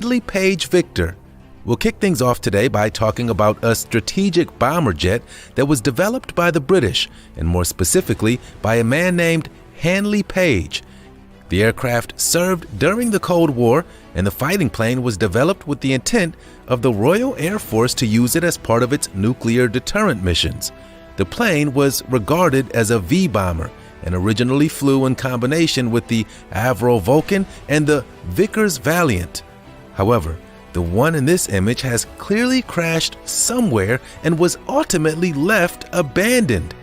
Handley Page Victor. We'll kick things off today by talking about a strategic bomber jet that was developed by the British, and more specifically by a man named Handley Page. The aircraft served during the Cold War, and the fighting plane was developed with the intent of the Royal Air Force to use it as part of its nuclear deterrent missions. The plane was regarded as a V-bomber and originally flew in combination with the Avro Vulcan and the Vickers Valiant. However, the one in this image has clearly crashed somewhere and was ultimately left abandoned.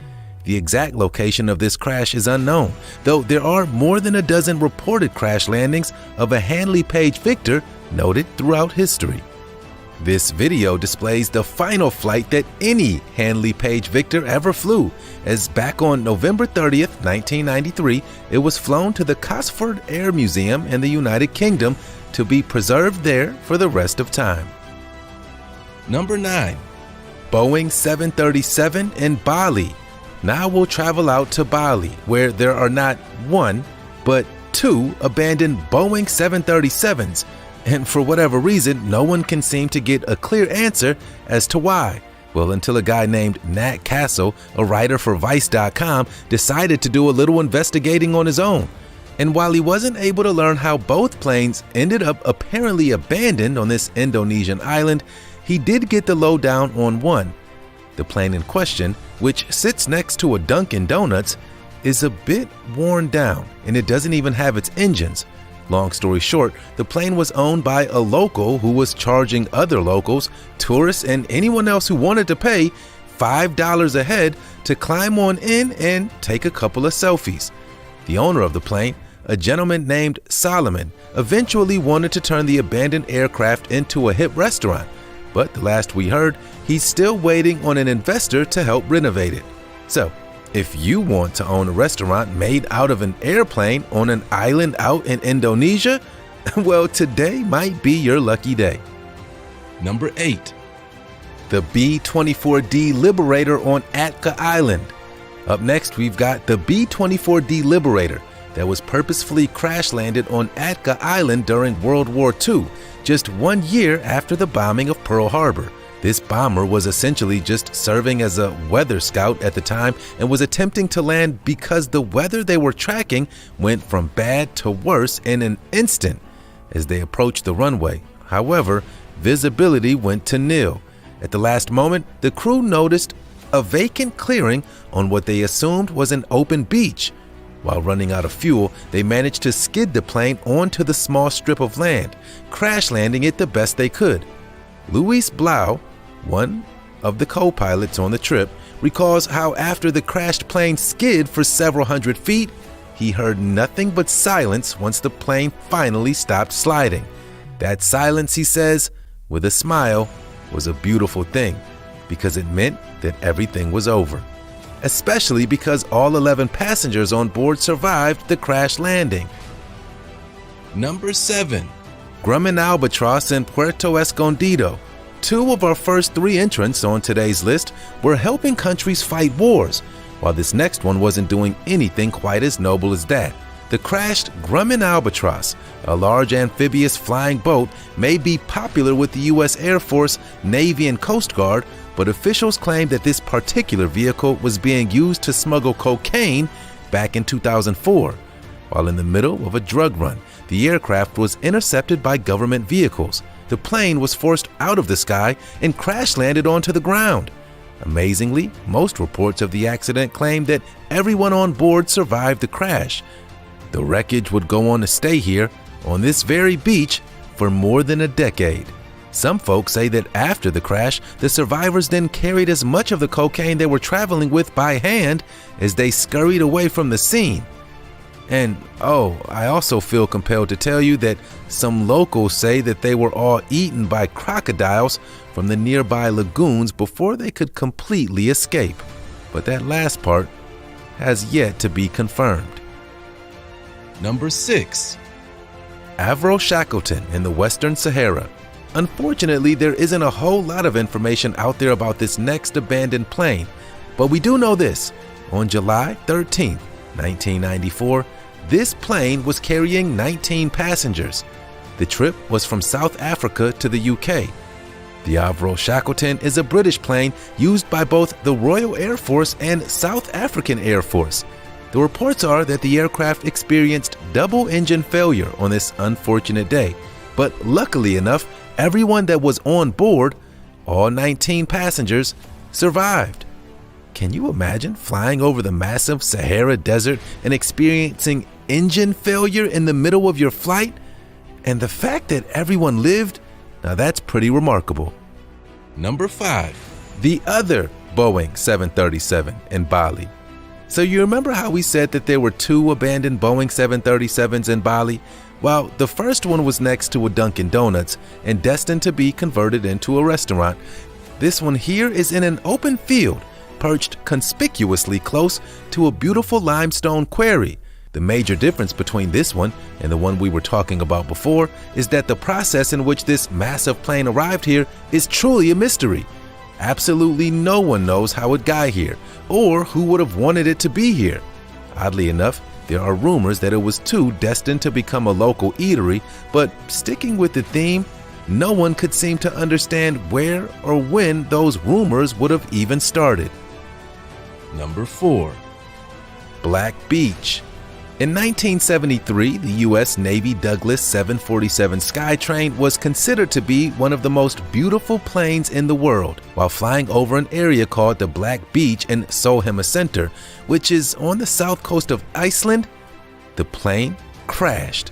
The exact location of this crash is unknown, though there are more than a dozen reported crash landings of a Handley Page Victor noted throughout history. This video displays the final flight that any Handley Page Victor ever flew, as back on November 30th, 1993, it was flown to the Cosford Air Museum in the United Kingdom to be preserved there for the rest of time. Number 9. Boeing 737 in Bali. Now we'll travel out to Bali, where there are not one, but two abandoned Boeing 737s. And for whatever reason, no one can seem to get a clear answer as to why. Well, until a guy named Nat Castle, a writer for Vice.com, decided to do a little investigating on his own. And while he wasn't able to learn how both planes ended up apparently abandoned on this Indonesian island, he did get the lowdown on one. The plane in question, which sits next to a Dunkin' Donuts, is a bit worn down, and it doesn't even have its engines. Long story short, the plane was owned by a local who was charging other locals, tourists, and anyone else who wanted to pay $5 a head to climb on in and take a couple of selfies. The owner of the plane, a gentleman named Solomon, eventually wanted to turn the abandoned aircraft into a hip restaurant, but the last we heard, he's still waiting on an investor to help renovate it. So, if you want to own a restaurant made out of an airplane on an island out in Indonesia, well, today might be your lucky day. Number 8. The B-24D Liberator on Atka Island. Up next, we've got the B-24D Liberator that was purposefully crash-landed on Atka Island during World War II, just 1 year after the bombing of Pearl Harbor. This bomber was essentially just serving as a weather scout at the time and was attempting to land because the weather they were tracking went from bad to worse in an instant as they approached the runway. However, visibility went to nil. At the last moment, the crew noticed a vacant clearing on what they assumed was an open beach. While running out of fuel, they managed to skid the plane onto the small strip of land, crash landing it the best they could. Luis Blau, one of the co-pilots on the trip, recalls how after the crashed plane skid for several hundred feet, he heard nothing but silence once the plane finally stopped sliding. That silence, he says, with a smile, was a beautiful thing because it meant that everything was over, especially because all 11 passengers on board survived the crash landing. Number 7. Grumman Albatross in Puerto Escondido. Two of our first 3 entrants on today's list were helping countries fight wars, while this next one wasn't doing anything quite as noble as that. The crashed Grumman Albatross, a large amphibious flying boat, may be popular with the U.S. Air Force, Navy, and Coast Guard, but officials claim that this particular vehicle was being used to smuggle cocaine back in 2004. While in the middle of a drug run, the aircraft was intercepted by government vehicles. The plane was forced out of the sky and crash-landed onto the ground. Amazingly, most reports of the accident claim that everyone on board survived the crash. The wreckage would go on to stay here, on this very beach, for more than a decade. Some folks say that after the crash, the survivors then carried as much of the cocaine they were traveling with by hand as they scurried away from the scene. And I also feel compelled to tell you that some locals say that they were all eaten by crocodiles from the nearby lagoons before they could completely escape. But that last part has yet to be confirmed. Number 6. Avro Shackleton in the Western Sahara. Unfortunately, there isn't a whole lot of information out there about this next abandoned plane, but we do know this. On July 13, 1994, this plane was carrying 19 passengers. The trip was from South Africa to the UK. The Avro Shackleton is a British plane used by both the Royal Air Force and South African Air Force. The reports are that the aircraft experienced double engine failure on this unfortunate day, but luckily enough, everyone that was on board, all 19 passengers, survived. Can you imagine flying over the massive Sahara Desert and experiencing engine failure in the middle of your flight? And the fact that everyone lived, now that's pretty remarkable. Number 5. The other Boeing 737 in Bali. So you remember how we said that there were 2 abandoned Boeing 737s in Bali? Well, the first one was next to a Dunkin' Donuts and destined to be converted into a restaurant. This one here is in an open field, perched conspicuously close to a beautiful limestone quarry. The major difference between this one and the one we were talking about before is that the process in which this massive plane arrived here is truly a mystery. Absolutely no one knows how it got here or who would have wanted it to be here. Oddly enough, there are rumors that it was too destined to become a local eatery, but sticking with the theme, no one could seem to understand where or when those rumors would have even started. Number 4. Black Beach. In 1973, the U.S. Navy Douglas 747 Skytrain was considered to be one of the most beautiful planes in the world while flying over an area called the Black Beach in Solheima Center, which is on the south coast of Iceland. The plane crashed.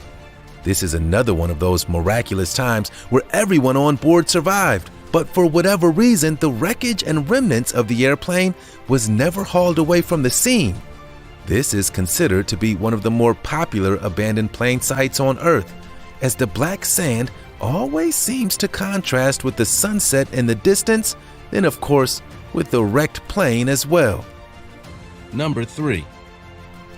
This is another one of those miraculous times where everyone on board survived, but for whatever reason, the wreckage and remnants of the airplane was never hauled away from the scene. This is considered to be one of the more popular abandoned plane sites on Earth, as the black sand always seems to contrast with the sunset in the distance, then of course with the wrecked plane as well. Number 3.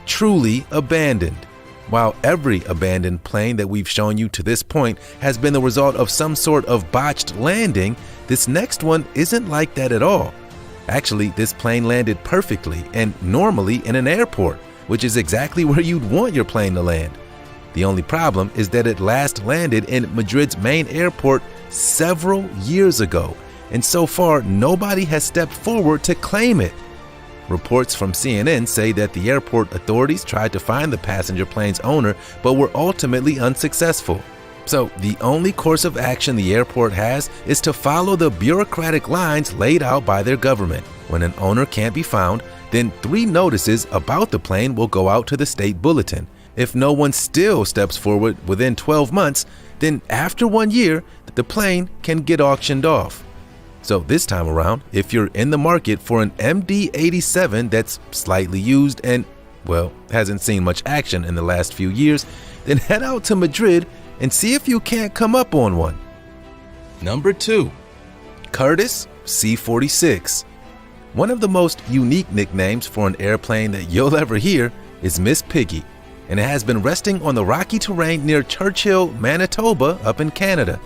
Truly abandoned. While every abandoned plane that we've shown you to this point has been the result of some sort of botched landing, this next one isn't like that at all. Actually, this plane landed perfectly and normally in an airport, which is exactly where you'd want your plane to land. The only problem is that it last landed in Madrid's main airport several years ago, and so far nobody has stepped forward to claim it. Reports from CNN say that the airport authorities tried to find the passenger plane's owner but were ultimately unsuccessful. So the only course of action the airport has is to follow the bureaucratic lines laid out by their government. When an owner can't be found, then 3 notices about the plane will go out to the state bulletin. If no one still steps forward within 12 months, then after 1 year, the plane can get auctioned off. So this time around, if you're in the market for an MD-87 that's slightly used and, well, hasn't seen much action in the last few years, then head out to Madrid and see if you can't come up on one. Number 2. Curtiss C-46. One of the most unique nicknames for an airplane that you'll ever hear is Miss Piggy, and it has been resting on the rocky terrain near Churchill, Manitoba, up in Canada.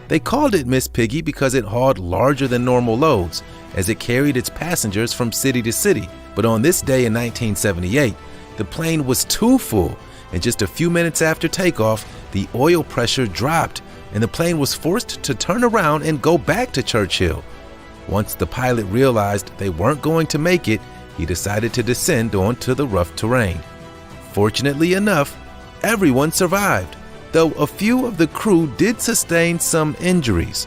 They called it Miss Piggy because it hauled larger than normal loads, as it carried its passengers from city to city. But on this day in 1978, the plane was too full, and just a few minutes after takeoff, the oil pressure dropped, and the plane was forced to turn around and go back to Churchill. Once the pilot realized they weren't going to make it, he decided to descend onto the rough terrain. Fortunately enough, everyone survived, though a few of the crew did sustain some injuries.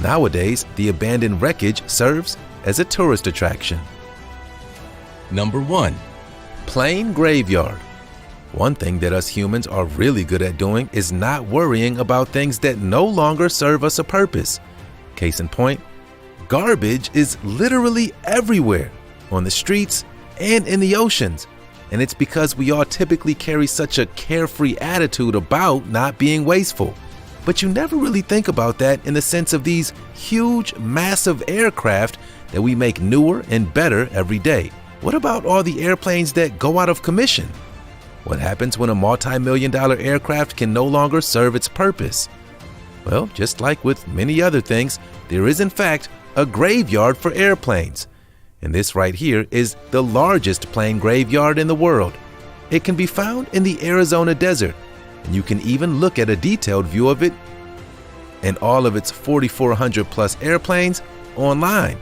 Nowadays, the abandoned wreckage serves as a tourist attraction. Number 1. Plane Graveyard. One thing that us humans are really good at doing is not worrying about things that no longer serve us a purpose. Case in point, garbage is literally everywhere, on the streets and in the oceans. And it's because we all typically carry such a carefree attitude about not being wasteful. But you never really think about that in the sense of these huge, massive aircraft that we make newer and better every day. What about all the airplanes that go out of commission? What happens when a multi-million-dollar aircraft can no longer serve its purpose? Well, just like with many other things, there is in fact a graveyard for airplanes. And this right here is the largest plane graveyard in the world. It can be found in the Arizona desert. and you can even look at a detailed view of it and all of its 4,400 plus airplanes online.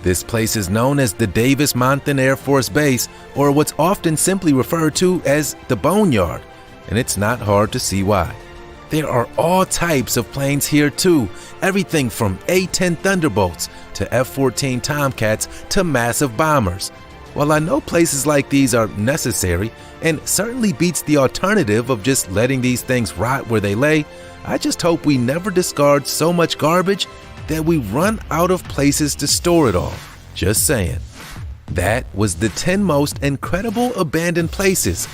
This place is known as the Davis-Monthan Air Force Base, or what's often simply referred to as the Boneyard, and it's not hard to see why. There are all types of planes here too, everything from A-10 Thunderbolts to F-14 Tomcats to massive bombers. While I know places like these are necessary and certainly beats the alternative of just letting these things rot where they lay, I just hope we never discard so much garbage that we run out of places to store it all. Just saying. That was the 10 most incredible abandoned places.